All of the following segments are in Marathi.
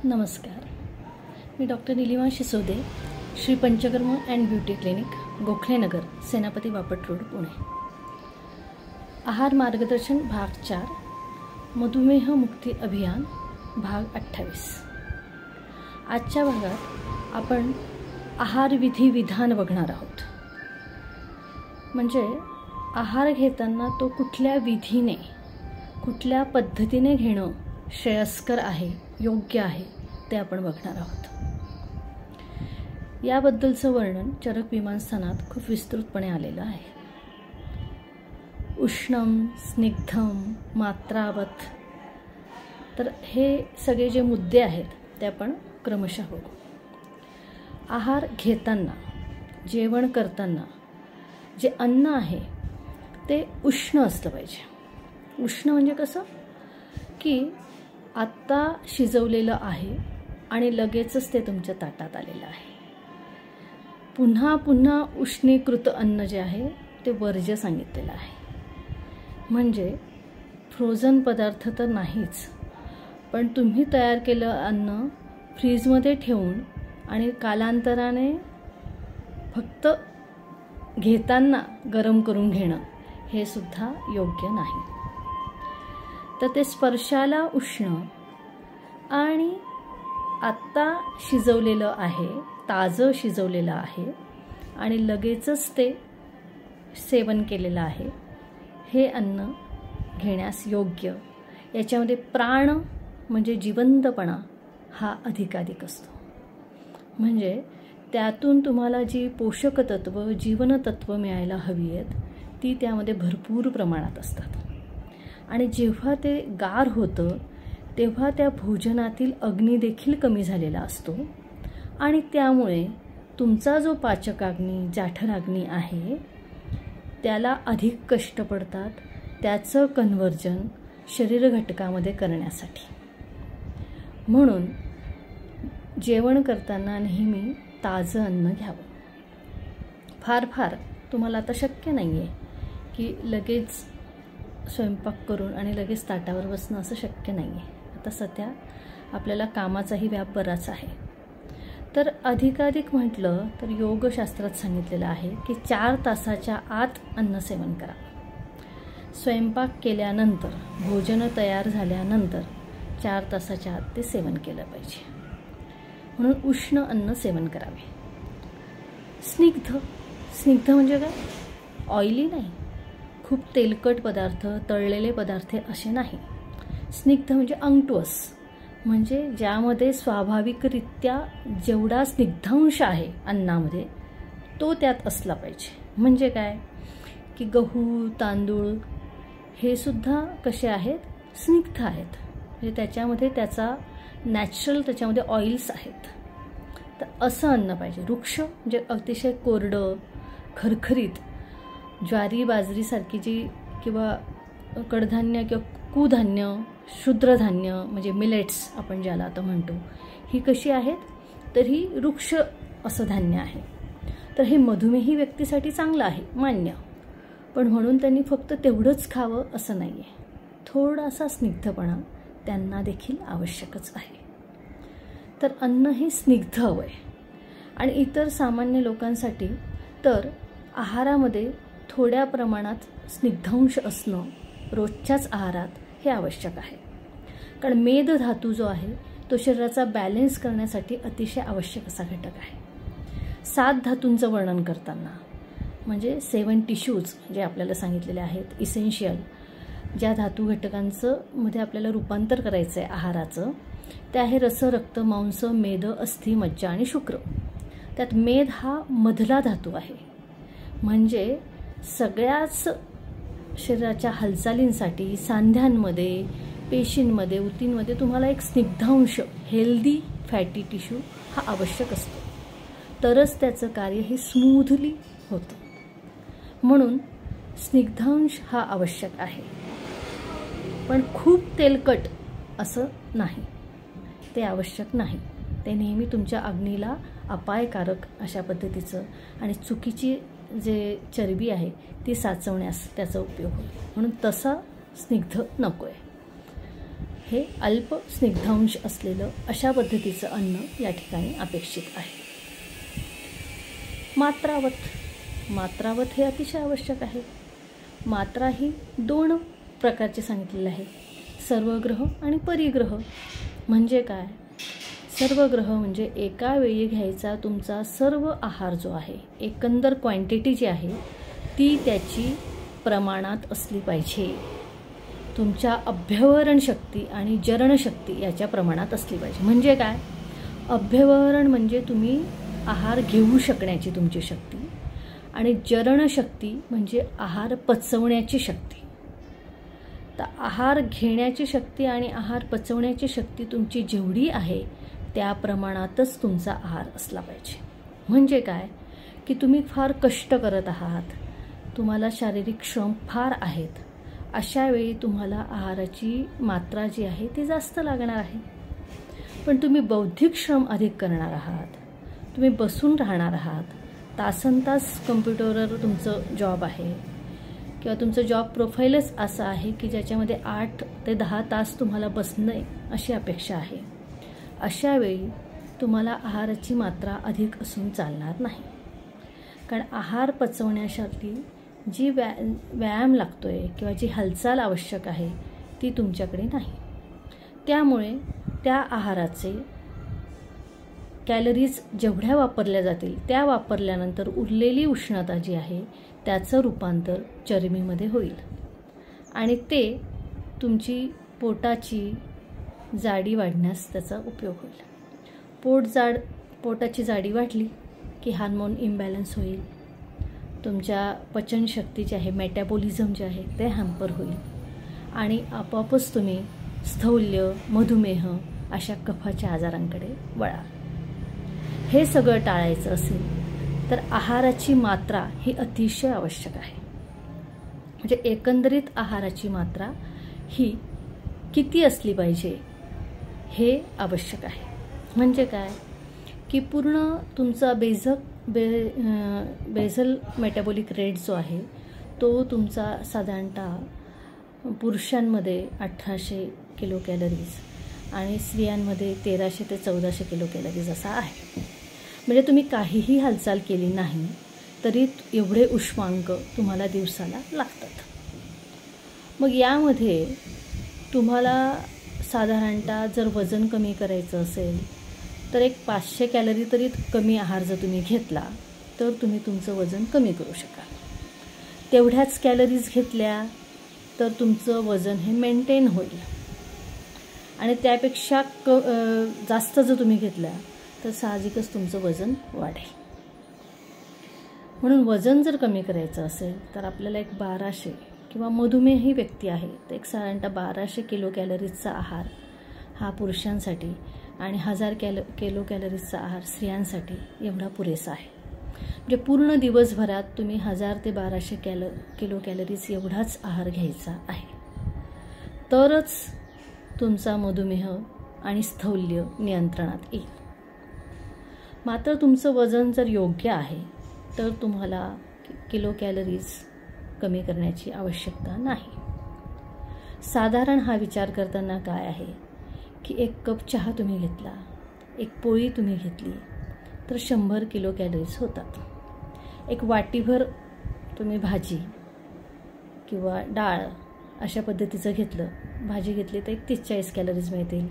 नमस्कार, मी doctor Nilima Shisode, Shri Panchakarma and beauty clinic, Gokhalenagar, Senapati Bapat road, Pune. आहार मार्गदर्शन भाग 4, मधुमेह मुक्ती अभियान भाग 28. आजच्या भागात आपण आहार विधी विधान बघणार आहोत. म्हणजे आहार घेताना तो कुठल्या विधीने, कुठल्या पद्धतीने घेणं श्रेयस्कर आहे, योग्य आहे, ते आपण बघणार आहोत. याबद्दलचं वर्णन चरक विमानस्थानात खूप विस्तृतपणे आलेलं आहे. उष्णम, स्निग्धम, मात्रावत, तर हे सगळे जे मुद्दे आहेत ते आपण क्रमशः बघू. आहार घेताना, जेवण करताना जे अन्न आहे ते उष्ण असलं पाहिजे. उष्ण म्हणजे कसं की आत्ता शिजवलेलं आहे आणि लगेचच ते तुमच्या ताटात आलेलं आहे. पुन्हा पुन्हा उष्णीकृत अन्न जे आहे ते वर्ज्य सांगितलेलं आहे. म्हणजे फ्रोझन पदार्थ तर नाहीच, पण तुम्ही तयार केलं अन्न फ्रीजमध्ये ठेवून आणि कालांतराने फक्त घेताना गरम करून घेणं हे सुद्धा योग्य नाही. तर ते स्पर्शाला उष्ण आणि आत्ता शिजवलेलं आहे, ताजं शिजवलेलं आहे आणि लगेचच ते सेवन केलेलं आहे, हे अन्न घेण्यास योग्य. याच्यामध्ये प्राण म्हणजे जिवंतपणा हा अधिकाधिक असतो. म्हणजे त्यातून तुम्हाला जी पोषक तत्व, जीवनतत्व मिळायला हवी आहेत ती त्यामध्ये भरपूर प्रमाणात असतात. आणि जेव्हा ते गार होतं तेव्हा त्या भोजनातील अग्नी देखील कमी झालेला असतो आणि त्यामुळे तुमचा जो पाचकाग्नी, जाठराग्नी आहे त्याला अधिक कष्ट पडतात त्याचं कन्व्हर्जन शरीर घटकामध्ये करण्यासाठी. म्हणून जेवण करताना नेहमी ताजं अन्न घ्यावं. फार तुम्हाला आता शक्य नाही आहे की लगेच स्वयंपाक करून आणि लगेच ताटावर बसणं, असं शक्य नाही आहे. आता सध्या आपल्याला कामाचाही व्याप बराच आहे. तर अधिकाधिक म्हटलं तर योगशास्त्रात सांगितलेलं आहे की 4 तासाच्या आत अन्न सेवन करा. स्वयंपाक केल्यानंतर, भोजन तयार झाल्यानंतर 4 तासाच्या आत ते सेवन केलं पाहिजे. म्हणून उष्ण अन्न सेवन करावे. स्निग्ध म्हणजे काय? ऑइली नाही, खूप तेलकट पदार्थ, तळलेले पदार्थ असे नाही. स्निग्ध म्हणजे अंगटुअस, म्हणजे ज्यामध्ये स्वाभाविकरित्या जेवढा स्निग्धांश आहे अन्नामध्ये तो त्यात असला पाहिजे. म्हणजे काय की गहू, तांदूळ हे सुद्धा कसे आहेत? स्निग्ध आहेत. म्हणजे त्याच्यामध्ये त्याचा नॅचरल त्याच्यामध्ये ऑइल्स आहेत. तर असं अन्न पाहिजे. वृक्ष म्हणजे अतिशय कोरडं, खरखरीत, ज्वारी, बाजरीसारखी जी किंवा कडधान्य किंवा कुधान्य, क्षुद्रधान्य म्हणजे मिलेट्स आपण ज्याला आता म्हणतो, ही कशी आहेत? तर ही वृक्ष असं धान्य आहे. तर हे मधुमेही व्यक्तीसाठी चांगलं आहे, मान्य. पण म्हणून त्यांनी फक्त तेवढंच खावं असं नाही आहे. थोडासा स्निग्धपणा त्यांना देखील आवश्यकच आहे. तर अन्न हे स्निग्ध हवं आहे. आणि इतर सामान्य लोकांसाठी तर आहारामध्ये थोड्या प्रमाणात स्निग्धांश असणं रोजच्याच आहारात हे आवश्यक आहे. कारण मेद धातू जो आहे तो शरीराचा बॅलेन्स करण्यासाठी अतिशय आवश्यक असा घटक आहे. 7 धातूंचं वर्णन करताना म्हणजे 7 टिश्यूज जे आपल्याला सांगितलेले आहेत, इसेन्शियल ज्या धातू घटकांचं मध्ये आपल्याला रूपांतर करायचं आहे आहाराचं, ते आहे रस, रक्त, मांस, मेद, अस्थि, मज्जा आणि शुक्र. त्यात मेद हा मधला धातू आहे. म्हणजे सगळ्याच शरीराच्या हालचालींसाठी सांध्यांमध्ये, पेशींमध्ये, ऊतींमध्ये तुम्हाला एक स्निग्धांश, हेल्दी फॅटी टिश्यू हा आवश्यक असतो. तरच त्याचं कार्य हे स्मूथली होतं. म्हणून स्निग्धांश हा आवश्यक आहे. पण खूप तेलकट असं नाही, ते आवश्यक नाही. ते नेहमी तुमच्या अग्नीला अपायकारक अशा पद्धतीचं आणि चुकीची जे चरबी आहे ती साचवण्यास त्याचा उपयोग होईल. म्हणून तसा स्निग्ध नको आहे. हे अल्प स्निग्धांश असलेलं अशा पद्धतीचं अन्न या ठिकाणी अपेक्षित आहे. मात्रावत हे अतिशय आवश्यक आहे. मात्रा ही 2 प्रकारची सांगितलेली आहे, सर्वग्रह आणि परिग्रह. म्हणजे काय? सर्वग्रह म्हणजे एका वेळी घ्यायचा तुमचा सर्व आहार जो आहे, एकंदर क्वांटिटी जी आहे ती त्याची प्रमाणात असली पाहिजे. तुमच्या अभ्यवरण शक्ती आणि जरण शक्ती याच्या प्रमाणात असली पाहिजे. म्हणजे काय? अभ्यवरण म्हणजे तुम्ही आहार घेऊ शकण्याची तुमची शक्ती, आणि जरण शक्ती म्हणजे आहार पचवण्याची शक्ती. तर आहार घेण्याची शक्ती आणि आहार पचवण्याची शक्ती तुमची जेवढी आहे त्या प्रमाणातच तुमचा आहार असला पाहिजे. म्हणजे काय की तुम्ही फार कष्ट करत आहात, तुम्हाला शारीरिक श्रम फार आहेत, अशा वेळी तुम्हाला आहाराची मात्रा जी आहे ती जास्त लागणार आहे. पण तुम्ही बौद्धिक श्रम अधिक करणार आहात, तुम्ही बसून राहणार आहात, तासनतास कम्प्युटरवर तुमचं जॉब आहे किंवा तुमचं जॉब प्रोफाईलच असं आहे की ज्याच्यामध्ये 8 ते 10 तास तुम्हाला बसणे अशी अपेक्षा आहे. अशा वेळी तुम्हाला आहाराची मात्रा अधिक असून चालणार नाही. कारण आहार पचवण्यासाठी जी व्यायाम लागतो आहे किंवा जी हालचाल आवश्यक आहे ती तुमच्याकडे नाही. त्यामुळे त्या आहाराचे कॅलरीज जेवढ्या वापरल्या जातील त्या वापरल्यानंतर उरलेली उष्णता जी आहे त्याचं रूपांतर चरबीमध्ये होईल आणि ते तुमची पोटाची जाडी वाढण्यास त्याचा उपयोग होईल. पोटाची जाडी वाढली की हार्मोन इम्बॅलन्स होईल, तुमच्या पचनशक्ती जी आहे, मेटाबॉलिझम जे आहे ते हॅम्पर होईल आणि आपोआपच तुम्ही स्थौल्य, मधुमेह अशा कफाच्या आजारांकडे वळाल. हे सगळं टाळायचं असेल तर आहाराची मात्रा ही अतिशय आवश्यक आहे. म्हणजे एकंदरीत आहाराची मात्रा ही किती असली पाहिजे हे आवश्यक आहे. म्हणजे काय की पूर्ण तुमचा बेझल मेटाबॉलिक रेट जो आहे तो तुमचा साधारणतः पुरुषांमध्ये 1800 किलो कॅलरीज आणि स्त्रियांमध्ये 1300 ते 1400 किलो कॅलरीज असा आहे. म्हणजे तुम्ही काहीही हालचाल केली नाही तरी एवढे उष्मांक तुम्हाला दिवसाला लागतात. मग यामध्ये तुम्हाला साधारणतः जर वजन कमी करायचं असेल तर एक 500 कॅलरी तरी कमी आहार जर तुम्ही घेतला तर तुम्ही तुमचं वजन कमी करू शकाल. तेवढ्याच कॅलरीज घेतल्या तर तुमचं वजन हे मेंटेन होईल आणि त्यापेक्षा जास्त जर तुम्ही घेतल्या तर साहजिकच तुमचं वजन वाढेल. म्हणून वजन जर कमी करायचं असेल तर आपल्याला एक 1200 किंवा मधुमेही व्यक्ती आहे तर एक साधारणतः 1200 किलो कॅलरीजचा आहार हा पुरुषांसाठी आणि 1000 किलो कॅलरीजचा आहार स्त्रियांसाठी एवढा पुरेसा आहे. म्हणजे पूर्ण दिवसभरात तुम्ही 1000 ते 1200 किलो कॅलरीज एवढाच आहार घ्यायचा आहे. तरच तुमचा मधुमेह आणि स्थौल्य नियंत्रणात येईल. मात्र तुमचं वजन जर योग्य आहे तर तुम्हाला किलो कॅलरीज कमी करण्याची आवश्यकता नाही. साधारण हा विचार करताना काय आहे की 1 कप चहा तुम्ही घेतला, 1 पोळी तुम्ही घेतली तर 100 किलो कॅलरीज होतात. 1 वाटीभर तुम्ही भाजी किंवा डाळ अशा पद्धतीचं घेतलं, भाजी घेतली तर 43 कॅलरीज मिळतील,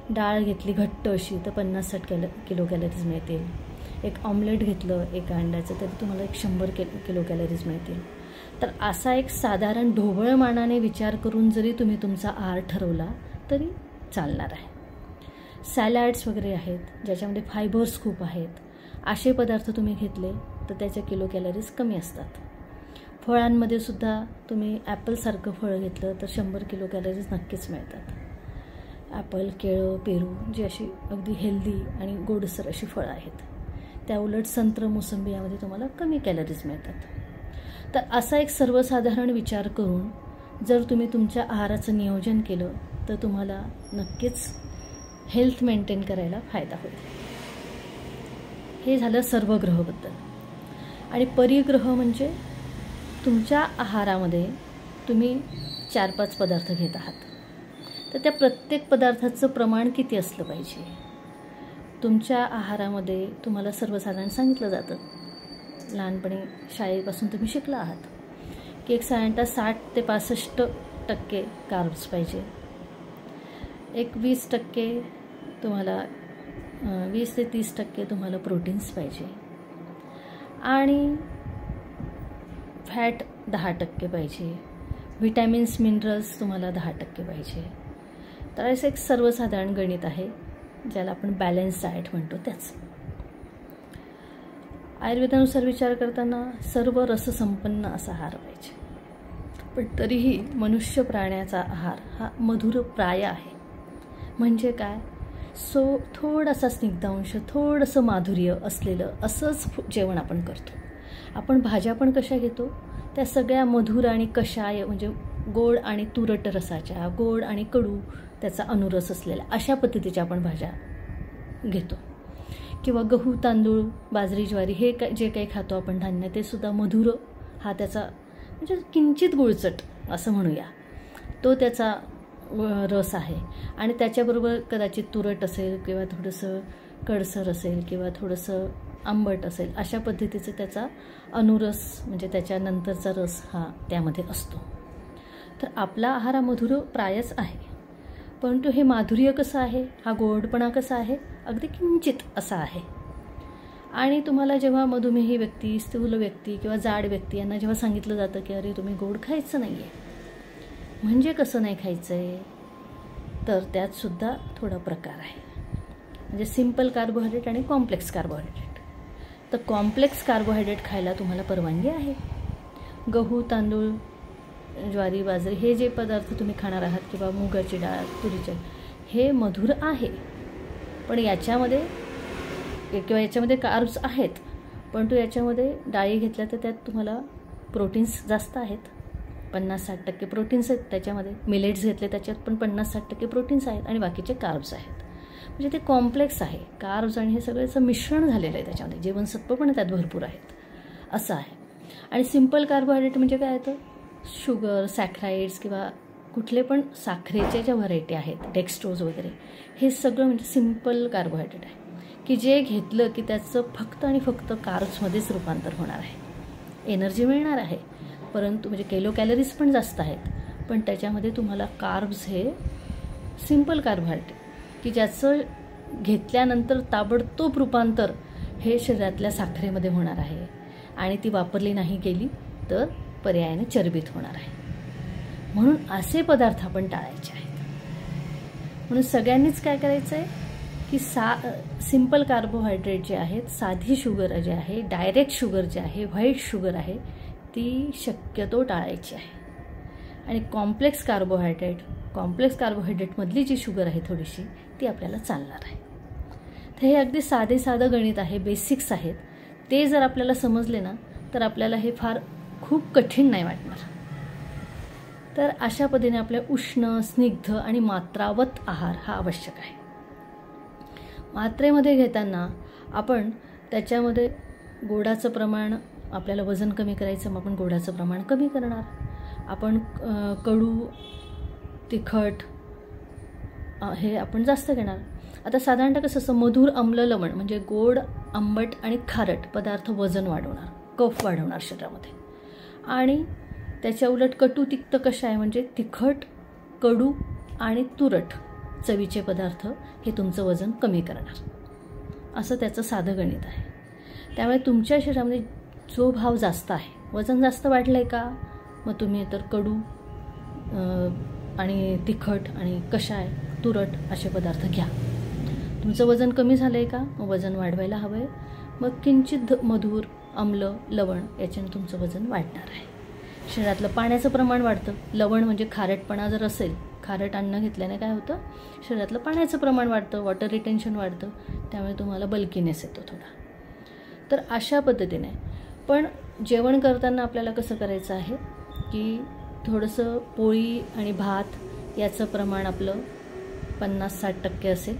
डाळ घेतली घट्ट अशी तर 50-60 किलो कॅलरीज मिळतील, 1 ऑमलेट घेतलं 1 अंड्याचं तरी तुम्हाला 100 किलो कॅलरीज मिळतील. तर असा एक साधारण ढोबळमानाने विचार करून जरी तुम्ही तुमचा आहार ठरवला तरी चालणार आहे. सॅलॅड्स वगैरे आहेत ज्याच्यामध्ये फायबर्स खूप आहेत, असे पदार्थ तुम्ही घेतले तर त्याच्या किलो कॅलरीज कमी असतात. फळांमध्ये सुद्धा तुम्ही ॲपलसारखं फळं घेतलं तर 100 किलो कॅलरीज नक्कीच मिळतात. ॲपल, केळं, पेरू जी अशी अगदी हेल्दी आणि गोडसर अशी फळं आहेत. त्या उलट संत्र, मोसंबी यामध्ये तुम्हाला कमी कॅलरीज मिळतात. तर असा एक सर्वसाधारण विचार करून जर तुम्ही तुमच्या आहाराचं नियोजन केलं तर तुम्हाला नक्कीच हेल्थ मेंटेन करायला फायदा होईल. हे झालं सर्वग्रहबद्दल. आणि परिग्रह म्हणजे तुमच्या आहारामध्ये तुम्ही 4-5 पदार्थ घेत आहात तर त्या प्रत्येक पदार्थाचं प्रमाण किती असलं पाहिजे. तुमच्या आहारामध्ये तुम्हाला सर्वसाधारण सांगितलं जातं, लहानपणी शाळेपासून तुम्ही शिकला आहात की एक साधारणतः 60 ते 65% कार्ब्स पाहिजे, एक 20% तुम्हाला 20 ते 30% तुम्हाला प्रोटीन्स पाहिजे आणि फॅट 10% पाहिजे, व्हिटॅमिन्स मिनरल्स तुम्हाला 10% पाहिजे. तर असं एक सर्वसाधारण गणित आहे ज्याला आपण बॅलन्स डाएट म्हणतो. त्याच आयुर्वेदानुसार विचार करताना सर्व रससंपन्न असा आहार पाहिजे, पण तरीही मनुष्य प्राण्याचा आहार हा मधुर प्राय आहे. म्हणजे काय, थोडासा स्निग्धांश, थोडंसं माधुर्य असलेलं असंच जेवण आपण करतो. आपण भाज्या पण कशा घेतो, त्या सगळ्या मधुर आणि कषाय म्हणजे गोड आणि तुरट रसाच्या, गोड आणि कडू त्याचा अनुरस असलेल्या अशा पद्धतीच्या आपण भाज्या घेतो. किंवा गहू, तांदूळ, बाजरी, ज्वारी हे जे काही खातो आपण धान्य, ते सुद्धा मधुर हा त्याचा म्हणजे किंचित गुळचट असं म्हणूया, तो त्याचा रस आहे. आणि त्याच्याबरोबर कदाचित तुरट असेल किंवा थोडंसं कडसर असेल किंवा थोडंसं आंबट असेल, अशा पद्धतीचं त्याचा अनुरस म्हणजे त्याच्यानंतरचा रस हा त्यामध्ये असतो. तर आपला आहार हा मधुर प्रायच आहे, परंतु हे माधुर्य कसं आहे, हा गोडपणा कसा आहे, अगदी किंचित असा आहे. आणि तुम्हाला जेव्हा मधुमेही व्यक्ती, स्थूल व्यक्ती किंवा जाड व्यक्ती यांना जेव्हा सांगितलं जातं की अरे तुम्ही गोड खायचं नाही आहे, म्हणजे कसं नाही खायचं आहे, तर त्यातसुद्धा थोडा प्रकार आहे. म्हणजे सिंपल कार्बोहायड्रेट आणि कॉम्प्लेक्स कार्बोहायड्रेट. तर कॉम्प्लेक्स कार्बोहायड्रेट खायला तुम्हाला परवानगी आहे. गहू, तांदूळ, ज्वारी, बाजरी हे जे पदार्थ तुम्ही खाणार आहात किंवा मुगाची डाळ, तुरीची, हे मधुर आहे, पण याच्यामध्ये कार्ब्स आहेत, परंतु याच्यामध्ये डाळी घेतल्या तर त्यात तुम्हाला प्रोटीन्स जास्त आहेत, 50-60% प्रोटीन्स आहेत त्याच्यामध्ये. मिलेट्स घेतले त्याच्यात पण 50-60% प्रोटीन्स आहेत आणि बाकीचे कार्ब्स आहेत. म्हणजे ते कॉम्प्लेक्स आहे, कार्ब्स आणि हे सगळ्याचं मिश्रण झालेलं आहे त्याच्यामध्ये, जीवनसत्व पण त्यात भरपूर आहेत असं आहे. आणि सिंपल कार्बोहायड्रेट म्हणजे काय येतं, शुगर, सॅक्राइड्स किंवा कुठले पण साखरेचे ज्या व्हरायटी आहेत, डेक्स्ट्रोज वगैरे, हे सगळं म्हणजे सिंपल कार्बोहायड्रेट आहे की जे घेतलं की त्याचं फक्त आणि फक्त कार्ब्समध्येच रूपांतर होणार आहे, एनर्जी मिळणार आहे, परंतु म्हणजे किलो कॅलरीज पण जास्त आहेत, पण त्याच्यामध्ये तुम्हाला कार्ब्स हे सिंपल कार्बोहायड्रेट की ज्याचं घेतल्यानंतर ताबडतोब रूपांतर हे शरीरातल्या साखरेमध्ये होणार आहे आणि ती वापरली नाही गेली तर पर्यायाने चरबीत होणार आहे. म्हणून असे पदार्थ आपण टाळायचे आहेत. म्हणून सगळ्यांनीच काय करायचं आहे की सिंपल कार्बोहायड्रेट जे आहेत, साधी शुगर जे आहे, डायरेक्ट शुगर जे आहे, व्हाईट शुगर आहे, ती शक्यतो टाळायची आहे. आणि कॉम्प्लेक्स कार्बोहायड्रेटमधली जी शुगर आहे थोडीशी, ती आपल्याला चालणार आहे. तर हे अगदी साधं गणित आहे, बेसिक्स आहेत. ते जर आपल्याला समजले ना तर आपल्याला हे फार खूप कठीण नाही वाटणार. तर अशा पद्धतीने आपल्या उष्ण, स्निग्ध आणि मात्रावत आहार हा आवश्यक आहे. मात्रेमध्ये घेताना आपण त्याच्यामध्ये गोडाचं प्रमाण, आपल्याला वजन कमी करायचं, मग आपण गोडाचं प्रमाण कमी करणार. आपण कडू, तिखट हे आपण जास्त घेणार. आता साधारणतः कसं असतं, मधुर, आम्ल, लवण म्हणजे गोड, आंबट आणि खारट पदार्थ वजन वाढवणार, कफ वाढवणार शरीरामध्ये. आणि त्याच्या उलट कटू, तिक्त कशा आहे म्हणजे तिखट, कडू आणि तुरट चवीचे पदार्थ हे तुमचं वजन कमी करणार. असं त्याचं साधं गणित आहे. त्यामुळे तुमच्या शरीरामध्ये जो भाव जास्त आहे, वजन जास्त वाढलं आहे का, मग तुम्ही तर कडू आणि तिखट आणि कषाय, तुरट असे पदार्थ घ्या. तुमचं वजन कमी झालं आहे का, मग वजन वाढवायला हवं आहे, मग किंचित मधुर, आम्ल, लवण याच्याने तुमचं वजन वाढणार आहे. शरीरातलं पाण्याचं प्रमाण वाढतं. लवण म्हणजे खारटपणा जर असेल, खारट अन्न घेतल्याने काय होतं, शरीरातलं पाण्याचं प्रमाण वाढतं, वॉटर रिटेन्शन वाढतं, त्यामुळे तुम्हाला बल्कीनेस येतो थोडा. तर अशा पद्धतीने पण जेवण करताना आपल्याला कसं करायचं आहे की थोडंसं पोळी आणि भात याचं प्रमाण आपलं 50-60% असेल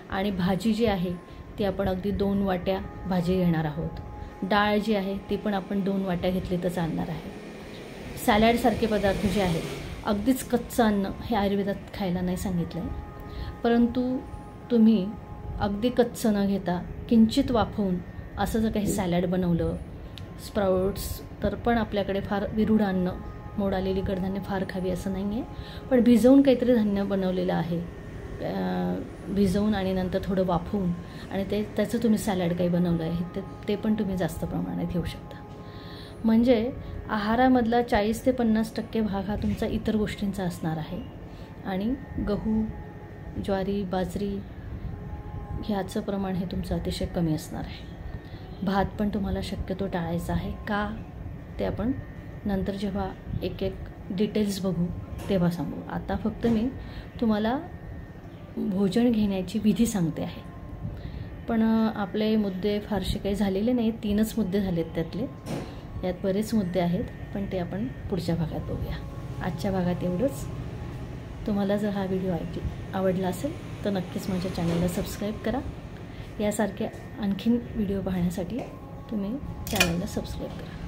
आणि भाजी जी आहे ती आपण अगदी 2 वाट्या भाजी घेणार आहोत. डाळ जी आहे ती पण आपण 2 वाट्या घेतली तर चालणार आहे. सॅलडसारखे पदार्थ जे आहेत अगदीच कच्चं अन्न हे आयुर्वेदात खायला नाही सांगितलं आहे, परंतु तुम्ही अगदी कच्चं न घेता किंचित वाफवून असं जर काही सॅलड बनवलं, स्प्राउट्स, तर पण आपल्याकडे फार विरूढ अन्न, मोड आलेली कडधान्य फार खावी असं नाही आहे, पण भिजवून काहीतरी धान्य बनवलेलं आहे, भिजवून आणि नंतर थोडं वाफवून आणि त्याचं तुम्ही सॅलड काही बनवलं आहे ते पण तुम्ही जास्त प्रमाणात घेऊ शकता. म्हणजे आहारामधला 40 ते 50% भाग हा तुमचा इतर गोष्टींचा असणार आहे आणि गहू, ज्वारी, बाजरी ह्याचं प्रमाण हे तुमचं अतिशय कमी असणार आहे. भात पण तुम्हाला शक्यतो टाळायचा आहे. का ते आपण नंतर जेव्हा एक एक डिटेल्स बघू तेव्हा सांगू. आता फक्त मी तुम्हाला भोजन घेण्याची विधी सांगते आहे. पण आपले मुद्दे फारसे काही झालेले नाही, 3च मुद्दे झालेत त्यातले. यात बरेच मुद्दे आहेत, पण ते आपण पुढच्या भागात बघूया. आजच्या भागात एवढंच. तुम्हाला जर हा व्हिडिओ आवडला असेल तर नक्कीच माझ्या चॅनलला सबस्क्राईब करा. यासारखे आणखीन व्हिडिओ पाहण्यासाठी तुम्ही चॅनलला सबस्क्राईब करा.